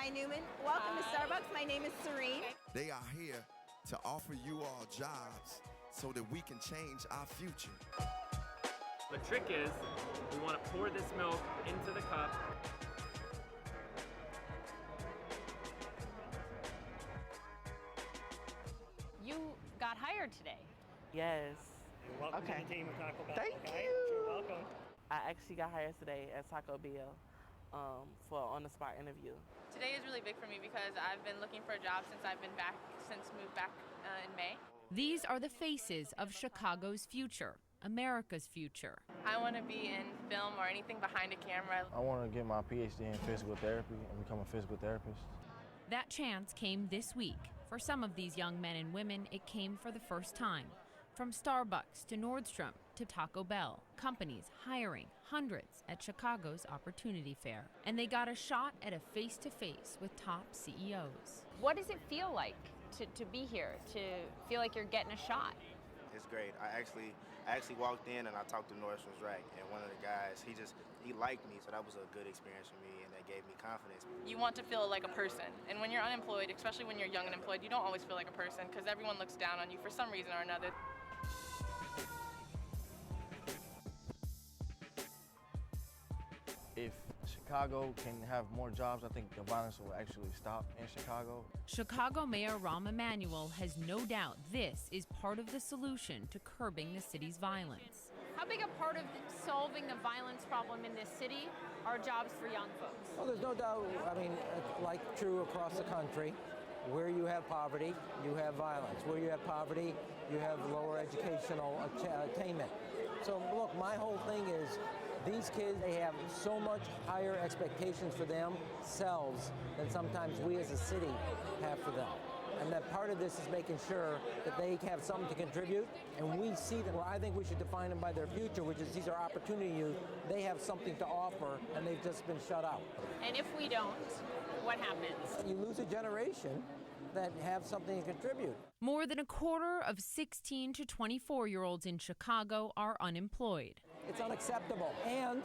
Hi, Newman. Welcome to Starbucks. My name is Serene. They are here to offer you all jobs so that we can change our future. The trick is we want to pour this milk into the cup. You got hired today. Yes. Welcome to the team of Taco Bell. Thank okay? you. You're welcome. I actually got hired today at Taco Bell for on-the-spot interview. Today is really big for me because I've been looking for a job since moved back in May. These are the faces of Chicago's future, America's future. I want to be in film or anything behind a camera. I want to get my PhD in physical therapy and become a physical therapist. That chance came this week. For some of these young men and women, it came for the first time. From Starbucks to Nordstrom to Taco Bell, companies hiring hundreds at Chicago's Opportunity Fair. And they got a shot at a face-to-face with top CEOs. What does it feel like to be here, to feel like you're getting a shot? It's great. I actually walked in and I talked to Nordstrom's Rack, and one of the guys, he liked me, so that was a good experience for me, and that gave me confidence. You want to feel like a person, and when you're unemployed, especially when you're young and unemployed, you don't always feel like a person because everyone looks down on you for some reason or another. If Chicago can have more jobs, I think the violence will actually stop in Chicago. Chicago Mayor Rahm Emanuel has no doubt this is part of the solution to curbing the city's violence. How big a part of solving the violence problem in this city are jobs for young folks? Well, there's no doubt, I mean, like true across the country, where you have poverty, you have violence. Where you have poverty, you have lower educational attainment. So look, my whole thing is these kids, they have so much higher expectations for themselves than sometimes we as a city have for them. And that part of this is making sure that they have something to contribute, and we see them. Well, I think we should define them by their future, which is these are opportunity youth. They have something to offer, and they've just been shut out. And if we don't, what happens? You lose a generation that have something to contribute. More than a quarter of 16 to 24-year-olds in Chicago are unemployed. It's unacceptable. And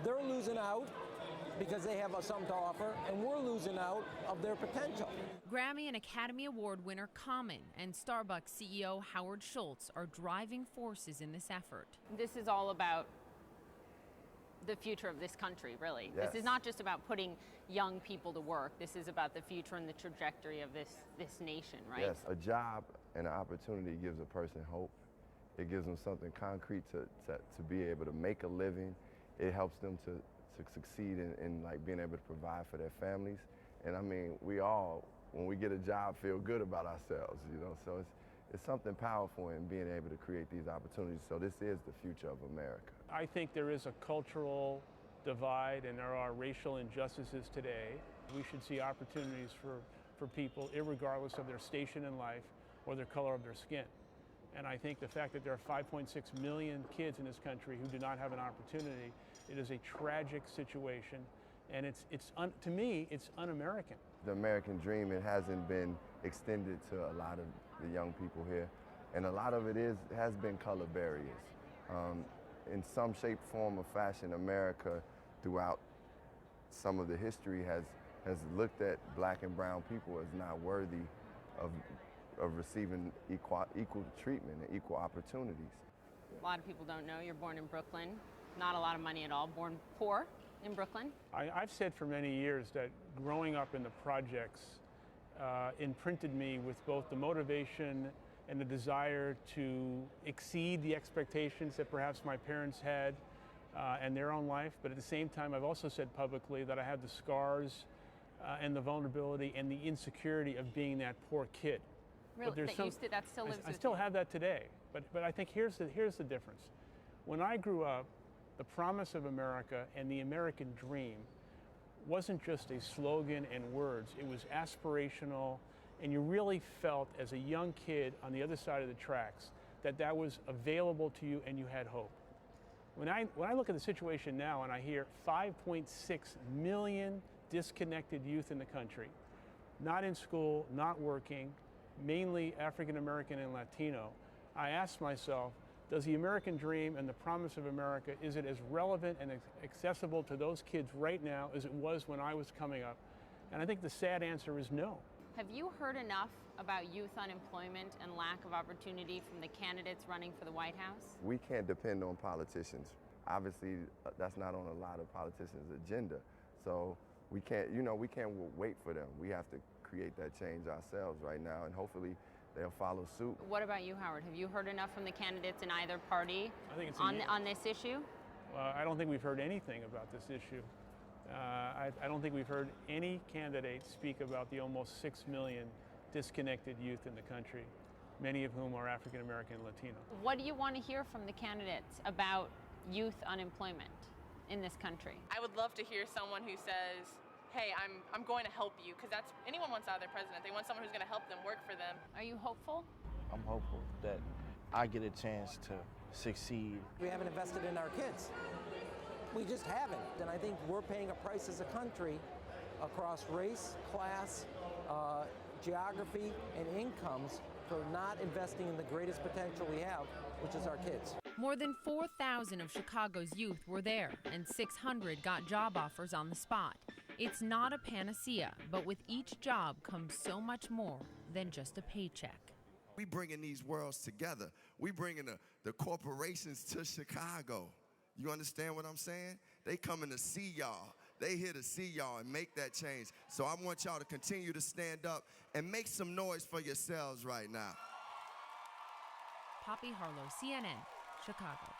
they're losing out because they have something to offer, and we're losing out of their potential. Grammy and Academy Award winner Common and Starbucks CEO Howard Schultz are driving forces in this effort. This is all about the future of this country, really. Yes. This is not just about putting young people to work. This is about the future and the trajectory of this nation, right? Yes, a job and an opportunity gives a person hope. It gives them something concrete to be able to make a living. It helps them to succeed in like being able to provide for their families. And I mean, we all, when we get a job, feel good about ourselves, you know? So it's something powerful in being able to create these opportunities. So this is the future of America. I think there is a cultural divide and there are racial injustices today. We should see opportunities for people, irregardless of their station in life or the color of their skin. And I think the fact that there are 5.6 million kids in this country who do not have an opportunity, it is a tragic situation. And to me, it's un-American. The American dream, it hasn't been extended to a lot of the young people here. And a lot of it has been color barriers. In some shape, form, or fashion, America, throughout some of the history, has looked at black and brown people as not worthy of receiving equal treatment and equal opportunities. A lot of people don't know you're born in Brooklyn. Not a lot of money at all, born poor in Brooklyn. I've said for many years that growing up in the projects imprinted me with both the motivation and the desire to exceed the expectations that perhaps my parents had in their own life. But at the same time, I've also said publicly that I had the scars and the vulnerability and the insecurity of being that poor kid. Really? That still lives with you? I still have that today. But I think here's the difference. When I grew up, the promise of America and the American dream wasn't just a slogan and words. It was aspirational, and you really felt as a young kid on the other side of the tracks that was available to you and you had hope. When I look at the situation now and I hear 5.6 million disconnected youth in the country, not in school, not working, mainly African American and Latino, I ask myself, does the American dream and the promise of America, is it as relevant and accessible to those kids right now as it was when I was coming up? And I think the sad answer is no. Have you heard enough about youth unemployment and lack of opportunity from the candidates running for the White House? We can't depend on politicians. Obviously, that's not on a lot of politicians' agenda. So we can't, we can't wait for them. We have to create that change ourselves right now, and hopefully they'll follow suit. What about you, Howard? Have you heard enough from the candidates in either party I think it's on this issue? I don't think we've heard anything about this issue. I don't think we've heard any candidate speak about the almost 6 million disconnected youth in the country, many of whom are African American and Latino. What do you want to hear from the candidates about youth unemployment in this country? I would love to hear someone who says, hey, I'm going to help you, because that's, anyone wants out of their president. They want someone who's going to help them, work for them. Are you hopeful? I'm hopeful that I get a chance to succeed. We haven't invested in our kids. We just haven't. And I think we're paying a price as a country across race, class, geography, and incomes for not investing in the greatest potential we have, which is our kids. More than 4,000 of Chicago's youth were there, and 600 got job offers on the spot. It's not a panacea, but with each job comes so much more than just a paycheck. We bringing these worlds together. We bringing the corporations to Chicago. You understand what I'm saying? They coming to see y'all. They here to see y'all and make that change. So I want y'all to continue to stand up and make some noise for yourselves right now. Poppy Harlow, CNN, Chicago.